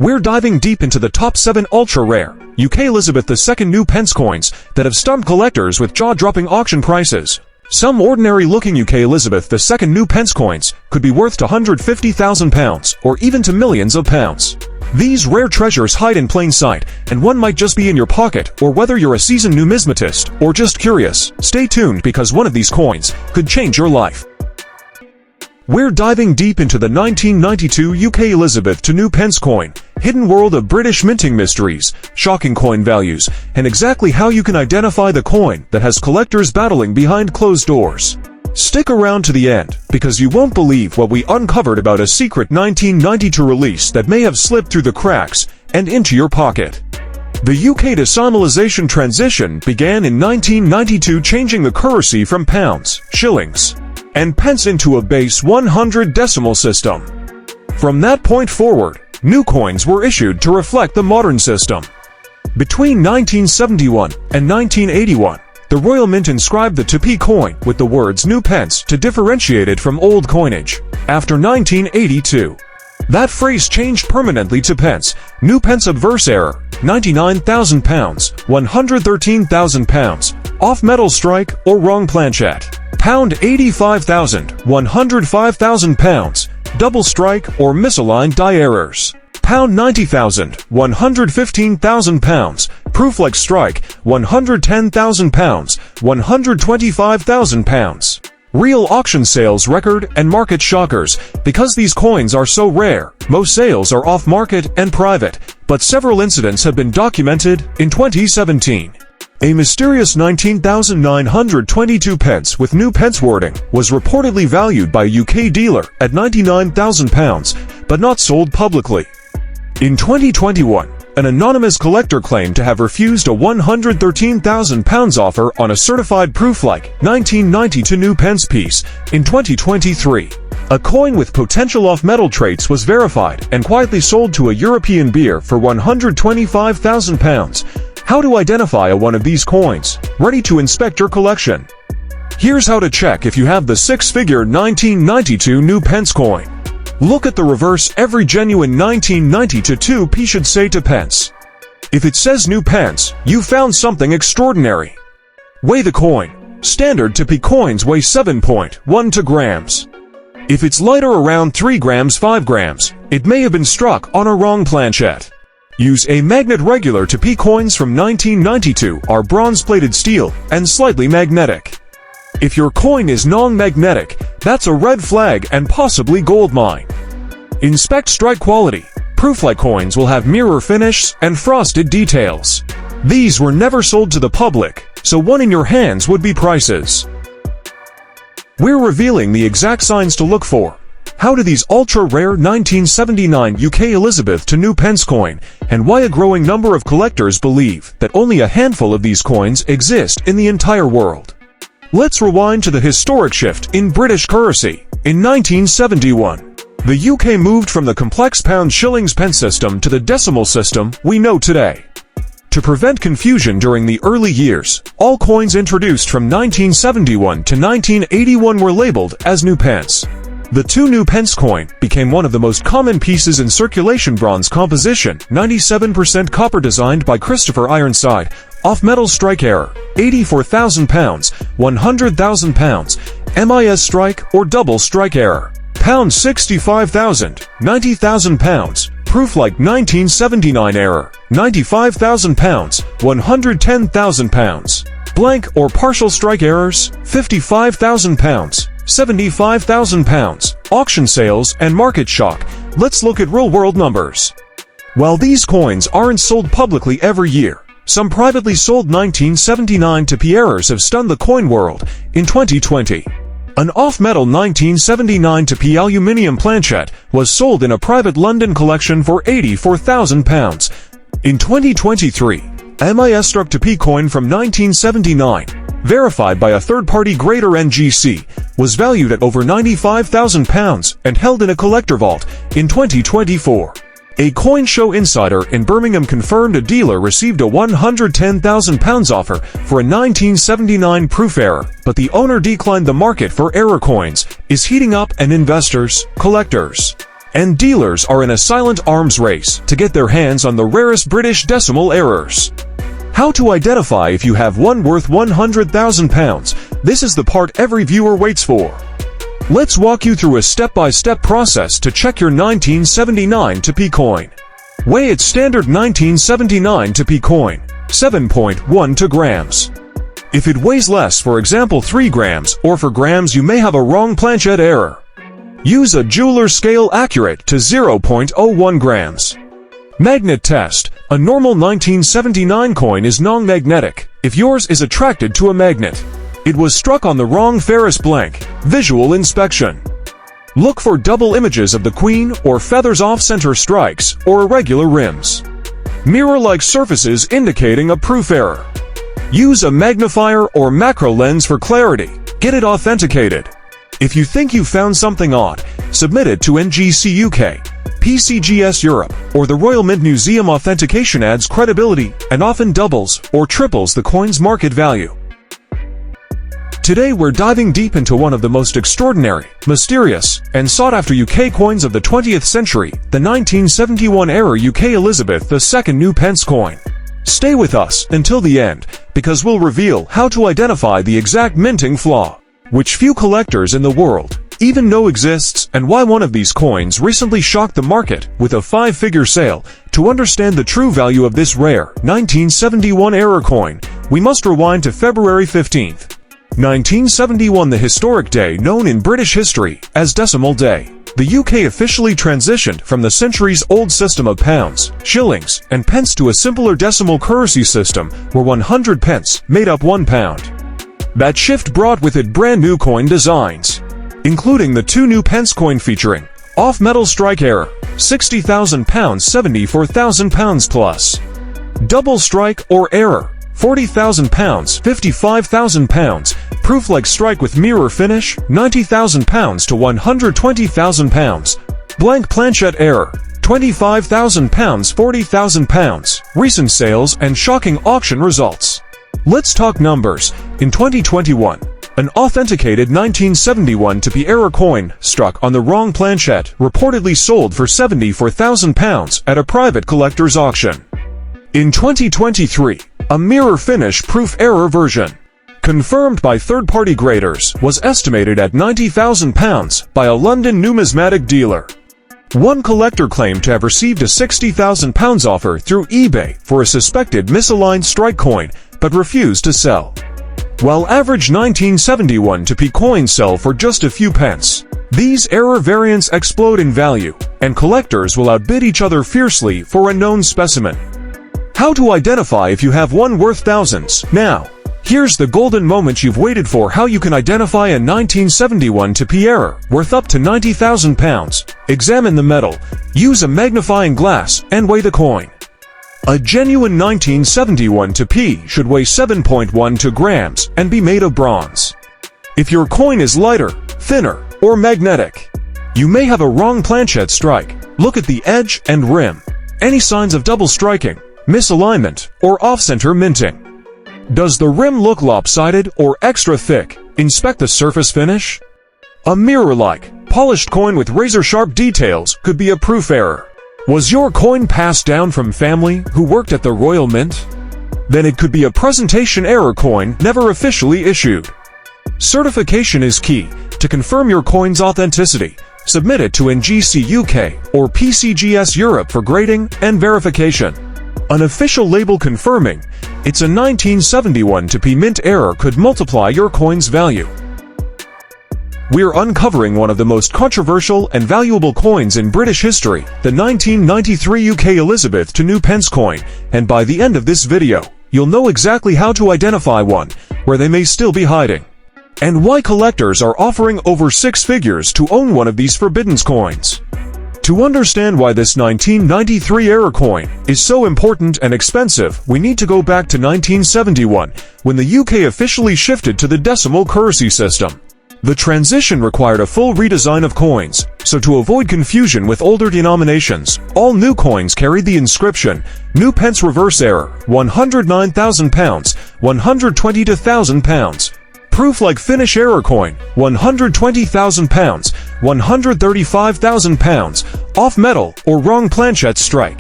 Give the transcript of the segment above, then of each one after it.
We're diving deep into the top 7 ultra-rare UK Elizabeth II new pence coins that have stunned collectors with jaw-dropping auction prices. Some ordinary-looking UK Elizabeth II new pence coins could be worth to £150,000 or even to millions of pounds. These rare treasures hide in plain sight, and one might just be in your pocket, or whether you're a seasoned numismatist or just curious, stay tuned because one of these coins could change your life. We're diving deep into the 1992 UK Elizabeth II new pence coin, hidden world of British minting mysteries, shocking coin values, and exactly how you can identify the coin that has collectors battling behind closed doors. Stick around to the end, because you won't believe what we uncovered about a secret 1992 release that may have slipped through the cracks and into your pocket. The UK decimalisation transition began in 1992, changing the currency from pounds, shillings, and pence into a base 100 decimal system. From that point forward, new coins were issued to reflect the modern system. Between 1971 and 1981, the Royal Mint inscribed the 2p coin with the words new pence to differentiate it from old coinage. After 1982, that phrase changed permanently to pence, new pence obverse error, £99,000, £113,000, off metal strike or wrong planchette, pound £85,000, £105,000, double strike or misaligned die errors, pound £90,000, £115,000, proof-like strike, £110,000, £125,000. Real auction sales record and market shockers. Because these coins are so rare, most sales are off-market and private, but several incidents have been documented. In 2017, a mysterious 19,922 pence with new pence wording was reportedly valued by a UK dealer at £99,000, but not sold publicly. In 2021, an anonymous collector claimed to have refused a £113,000 offer on a certified proof-like 1992 new pence piece. In 2023, a coin with potential off-metal traits was verified and quietly sold to a European beer for £125,000. How to identify one of these coins? Ready to inspect your collection? Here's how to check if you have the 6-figure 1992 new pence coin. Look at the reverse. Every genuine 1992 2p should say to pence. If it says new pence, you found something extraordinary. Weigh the coin. Standard 2p coins weigh 7.12 grams. If it's lighter, around 3 grams 5 grams, it may have been struck on a wrong planchette. Use a magnet. Regular 2p coins from 1992 are bronze-plated steel and slightly magnetic. If your coin is non-magnetic, that's a red flag and possibly gold mine. Inspect strike quality. Proof-like coins will have mirror finish and frosted details. These were never sold to the public, so one in your hands would be priceless. We're revealing the exact signs to look for. How do these ultra-rare 1979 UK Elizabeth II new pence coin, and why a growing number of collectors believe that only a handful of these coins exist in the entire world. Let's rewind to the historic shift in British currency. In 1971, the UK moved from the complex pound-shillings-pence system to the decimal system we know today. To prevent confusion during the early years, all coins introduced from 1971 to 1981 were labeled as new pence. The 2 new pence coin became one of the most common pieces in circulation. Bronze composition, 97% copper, designed by Christopher Ironside. Off-metal strike error, £84,000, £100,000, MIS strike or double strike error, pound £65,000, £90,000, proof-like 1979 error, £95,000, £110,000, blank or partial strike errors, £55,000, £75,000, auction sales and market shock. Let's look at real-world numbers. While these coins aren't sold publicly every year, some privately sold 1979 2p errors have stunned the coin world. In 2020, an off-metal 1979 2p aluminium planchette was sold in a private London collection for £84,000. In 2023, MIS struck 2p coin from 1979, verified by a third-party grader NGC, was valued at over £95,000 and held in a collector vault. In 2024, a coin show insider in Birmingham confirmed a dealer received a £110,000 offer for a 1979 proof error, but the owner declined. The market for error coins is heating up, and investors, collectors, and dealers are in a silent arms race to get their hands on the rarest British decimal errors. How to identify if you have one worth £100,000? This is the part every viewer waits for. Let's walk you through a step-by-step process to check your 1979 to P coin. Weigh its standard 1979 to P coin, 7.12 grams. If it weighs less, for example 3 grams, or 4 grams, you may have a wrong planchette error. Use a jeweler's scale accurate to 0.01 grams. Magnet test. A normal 1979 coin is non-magnetic if yours is attracted to a magnet. It was struck on the wrong ferrous blank. Visual inspection. Look for double images of the queen or feathers off-center strikes or irregular rims. Mirror-like surfaces indicating a proof error. Use a magnifier or macro lens for clarity. Get it authenticated. If you think you found something odd, submit it to NGC UK, PCGS Europe, or the Royal Mint Museum. Authentication adds credibility and often doubles or triples the coin's market value. Today we're diving deep into one of the most extraordinary, mysterious, and sought-after UK coins of the 20th century, the 1971 era UK Elizabeth II new Pence coin. Stay with us until the end, because we'll reveal how to identify the exact minting flaw, which few collectors in the world even know exists, and why one of these coins recently shocked the market with a 5-figure sale. To understand the true value of this rare 1971 era coin, we must rewind to February 15th. 1971, the historic day known in British history as Decimal Day. The UK officially transitioned from the centuries-old system of pounds, shillings, and pence to a simpler decimal currency system where 100 pence made up £1. That shift brought with it brand new coin designs, including the 2 new pence coin featuring off-metal strike error, £60,000, £74,000 plus, double strike or error, £40,000, £55,000, proof-like strike with mirror finish, £90,000 to £120,000, blank planchette error, £25,000, £40,000, recent sales and shocking auction results. Let's talk numbers. In 2021, an authenticated 1971 to P error coin struck on the wrong planchette reportedly sold for £74,000 at a private collector's auction. In 2023, a mirror finish proof error version, confirmed by third-party graders, was estimated at £90,000 by a London numismatic dealer. One collector claimed to have received a £60,000 offer through eBay for a suspected misaligned strike coin, but refused to sell. While average 1971 to P coins sell for just a few pence, these error variants explode in value, and collectors will outbid each other fiercely for a known specimen. How to identify if you have one worth thousands? Now, here's the golden moment you've waited for: how you can identify a 1971 to P error worth up to £90,000. Examine the metal, use a magnifying glass, and weigh the coin. A genuine 1971 to P should weigh 7.12 grams and be made of bronze. If your coin is lighter, thinner, or magnetic, you may have a wrong planchette strike. Look at the edge and rim. Any signs of double striking, misalignment, or off-center minting? Does the rim look lopsided or extra thick? Inspect the surface finish. A mirror-like, polished coin with razor-sharp details could be a proof error. Was your coin passed down from family who worked at the Royal Mint? Then it could be a presentation error coin never officially issued. Certification is key. To confirm your coin's authenticity, submit it to NGC UK or PCGS Europe for grading and verification. An official label confirming it's a 1971 to P mint error could multiply your coin's value. We're uncovering one of the most controversial and valuable coins in British history, the 1993 UK Elizabeth II Pence coin, and by the end of this video, you'll know exactly how to identify one, where they may still be hiding, and why collectors are offering over 6 figures to own one of these forbidden coins. To understand why this 1993 era coin is so important and expensive, we need to go back to 1971, when the UK officially shifted to the decimal currency system. The transition required a full redesign of coins, so to avoid confusion with older denominations, all new coins carried the inscription, New Pence Reverse Error, £109,000, £120,000, Proof-like finish error coin, £120,000, £135,000, off metal or wrong planchette strike.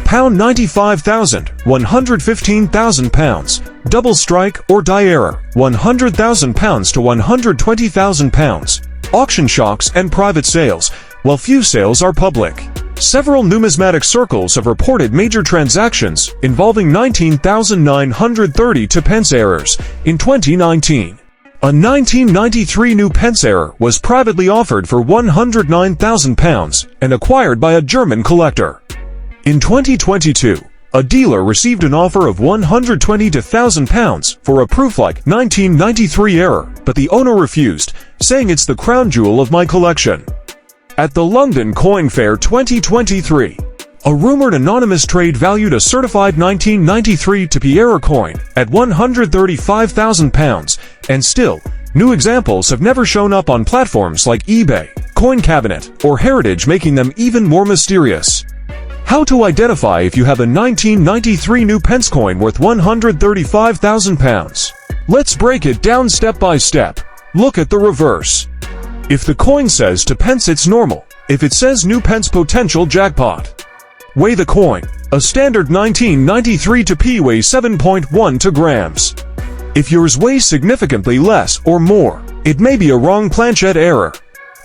£95,000, £115,000, double strike or die error, £100,000 to £120,000. Auction shocks and private sales, while few sales are public. Several numismatic circles have reported major transactions involving 19,930 to Pence errors in 2019. A 1993 new Pence error was privately offered for £109,000 and acquired by a German collector. In 2022, a dealer received an offer of £120,000 for a proof-like 1993 error, but the owner refused, saying it's the crown jewel of my collection. At the London Coin Fair 2023, a rumored anonymous trade valued a certified 1993 to error coin at £135,000, and still, new examples have never shown up on platforms like eBay, Coin Cabinet, or Heritage, making them even more mysterious. How to identify if you have a 1993 new Pence coin worth £135,000? Let's break it down step by step. Look at the reverse. If the coin says to Pence, it's normal. If it says new Pence, potential jackpot. Weigh the coin. A standard 1993 to P weighs 7.12 grams. If yours weighs significantly less or more, it may be a wrong planchette error.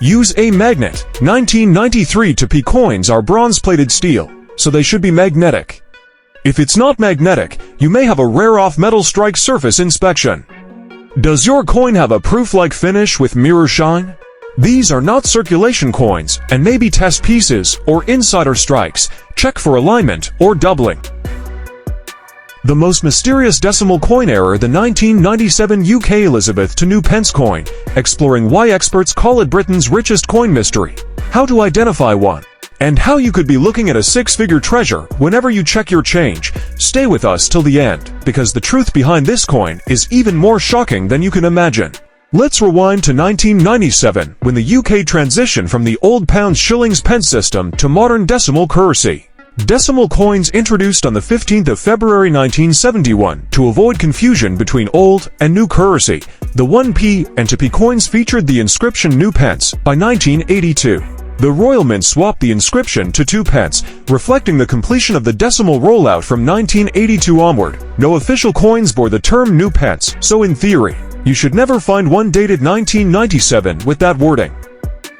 Use a magnet. 1993 to P coins are bronze-plated steel, so they should be magnetic. If it's not magnetic, you may have a rare off-metal strike surface inspection. Does your coin have a proof-like finish with mirror shine? These are not circulation coins and may be test pieces or insider strikes. Check for alignment or doubling. The most mysterious decimal coin error, the 1997 UK Elizabeth to new Pence coin, exploring why experts call it Britain's richest coin mystery, how to identify one, and how you could be looking at a six-figure treasure whenever you check your change. Stay with us till the end, because the truth behind this coin is even more shocking than you can imagine. Let's rewind to 1997, when the UK transitioned from the old pound shillings pence system to modern decimal currency. Decimal coins introduced on the 15th of February 1971 to avoid confusion between old and new currency. The 1p and 2p coins featured the inscription New Pence. By 1982, the Royal Mint swapped the inscription to 2 pence, reflecting the completion of the decimal rollout from 1982 onward. No official coins bore the term New Pence, so in theory, you should never find one dated 1997 with that wording.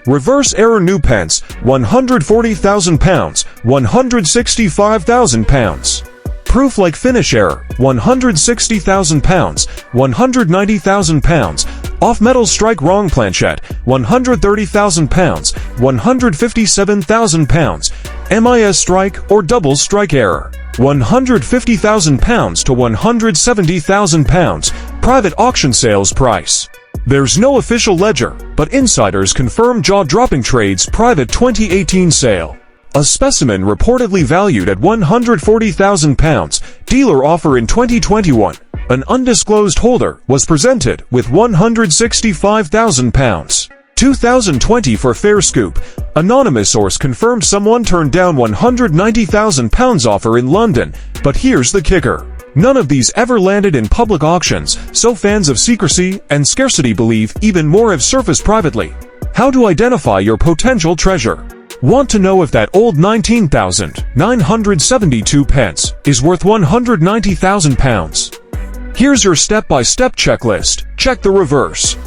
Reverse error New Pence, £140,000, £165,000. Proof-like finish error, £160,000, £190,000. Off-metal strike wrong planchette, £130,000, £157,000. MIS strike or double strike error, £150,000 to £170,000. Private auction sales price. There's no official ledger, but insiders confirm jaw-dropping trades. Private 2018 sale. A specimen reportedly valued at £140,000. Dealer offer in 2021. An undisclosed holder was presented with £165,000. 2020 for fair scoop. Anonymous source confirmed someone turned down £190,000 offer in London, but here's the kicker. None of these ever landed in public auctions, so fans of secrecy and scarcity believe even more have surfaced privately. How to identify your potential treasure? Want to know if that old 19,972 pence is worth £190,000? Here's your step-by-step checklist. Check the reverse.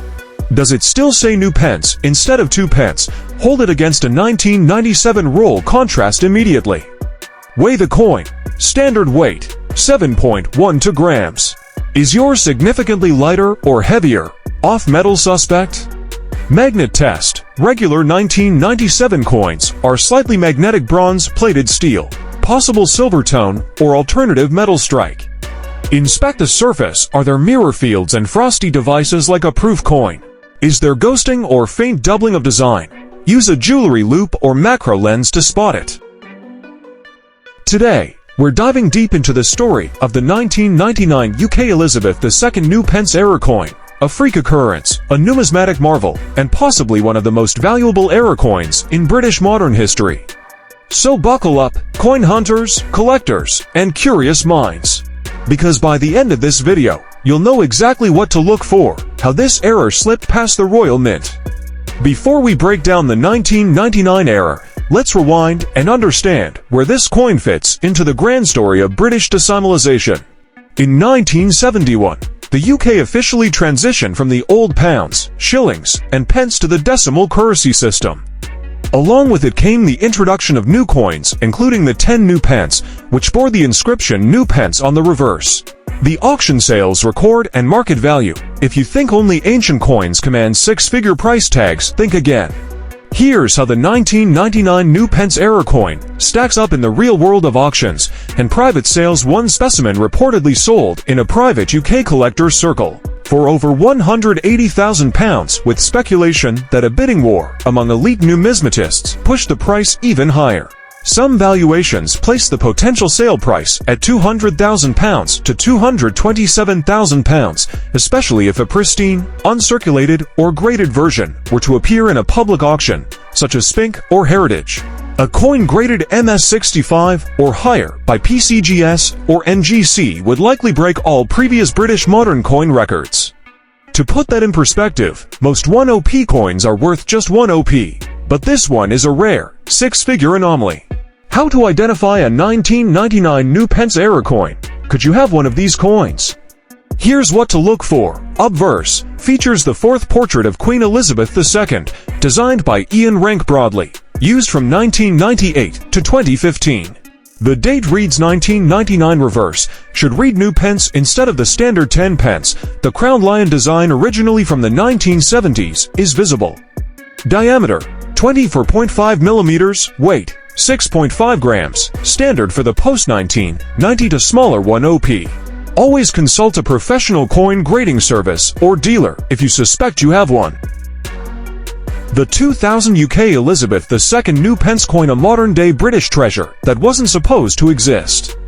Does it still say New Pence instead of 2 pence? Hold it against a 1997 roll, contrast immediately. Weigh the coin. Standard weight, 7.12 grams. Is yours significantly lighter or heavier? Off-metal suspect? Magnet test. Regular 1997 coins are slightly magnetic bronze-plated steel, possible silver tone, or alternative metal strike. Inspect the surface. Are there mirror fields and frosty devices like a proof coin? Is there ghosting or faint doubling of design? Use a jewelry loop or macro lens to spot it. Today, we're diving deep into the story of the 1999 UK Elizabeth II new Pence error coin, a freak occurrence, a numismatic marvel, and possibly one of the most valuable error coins in British modern history. So buckle up, coin hunters, collectors, and curious minds. Because by the end of this video, you'll know exactly what to look for how this error slipped past the Royal Mint. Before we break down the 1999 error, let's rewind and understand where this coin fits into the grand story of British decimalisation. In 1971, the UK officially transitioned from the old pounds, shillings, and pence to the decimal currency system. Along with it came the introduction of new coins, including the 10 new pence, which bore the inscription "New Pence" on the reverse. The auction sales record and market value. If you think only ancient coins command six-figure price tags, think again. Here's how the 1999 new pence error coin stacks up in the real world of auctions and private sales. One specimen reportedly sold in a private UK collector's circle for over £180,000, with speculation that a bidding war among elite numismatists pushed the price even higher. Some valuations place the potential sale price at £200,000 to £227,000, especially if a pristine, uncirculated, or graded version were to appear in a public auction, such as Spink or Heritage. A coin graded MS65 or higher by PCGS or NGC would likely break all previous British modern coin records. To put that in perspective, most 1OP coins are worth just 1OP, but this one is a rare, six-figure anomaly. How to identify a 1999 new pence error coin? Could you have one of these coins? Here's what to look for. Obverse features the fourth portrait of Queen Elizabeth II, designed by Ian Rank Broadley, used from 1998 to 2015. The date reads 1999. Reverse should read new pence instead of the standard 10 pence. The crowned lion design, originally from the 1970s, is visible. Diameter 24.5 millimeters. Weight 6.5 grams, standard for the post-1990 to smaller 1OP. Always consult a professional coin grading service or dealer if you suspect you have one. The 2000 UK Elizabeth II new pence coin, a modern-day British treasure that wasn't supposed to exist.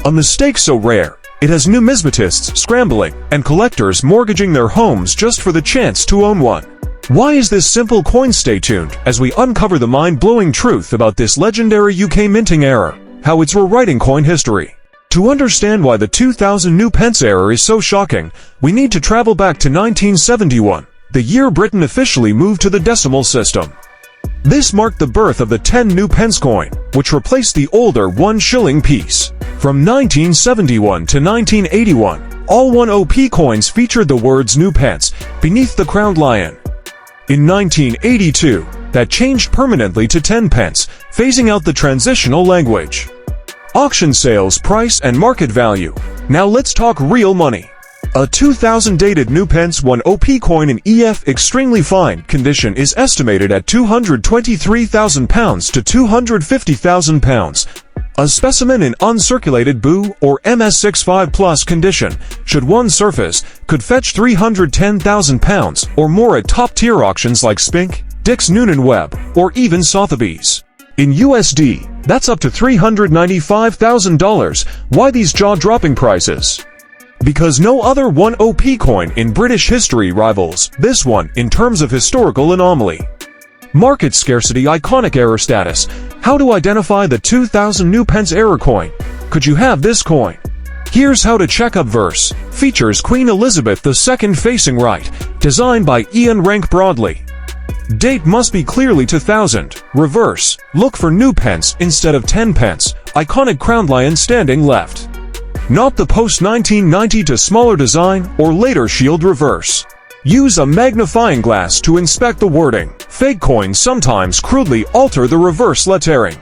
A mistake so rare, it has numismatists scrambling and collectors mortgaging their homes just for the chance to own one. Why is this simple coin? Stay tuned as we uncover the mind-blowing truth about this legendary UK minting error, how it's rewriting coin history. To understand why the 2000 new pence error is so shocking, we need to travel back to 1971, the year Britain officially moved to the decimal system. This marked the birth of the 10 new pence coin, which replaced the older 1 shilling piece. From 1971 to 1981, all 1OP coins featured the words "new pence" beneath the crowned lion. In 1982, that changed permanently to 10 pence, phasing out the transitional language. Auction sales price and market value. Now let's talk real money. A 2000 dated new pence 1OP coin in EF extremely fine condition is estimated at £223,000 to £250,000. A specimen in uncirculated BOO or MS65 plus condition, should one surface, could fetch £310,000 or more at top-tier auctions like Spink, Dick's Noonan Webb, or even Sotheby's. In USD, that's up to $395,000. Why these jaw-dropping prices? Because no other 1OP coin in British history rivals this one in terms of historical anomaly. Market scarcity. Iconic error status. How to identify the 2000 new pence error coin? Could you have this coin? Here's how to check. Obverse features Queen Elizabeth II facing right, designed by Ian Rank Broadley. Date must be clearly 2000. Reverse, look for new pence instead of 10 pence. Iconic crowned lion standing left. Not the post-1990 to smaller design or later shield. Reverse. Use a magnifying glass to inspect the wording. Fake coins sometimes crudely alter the reverse lettering.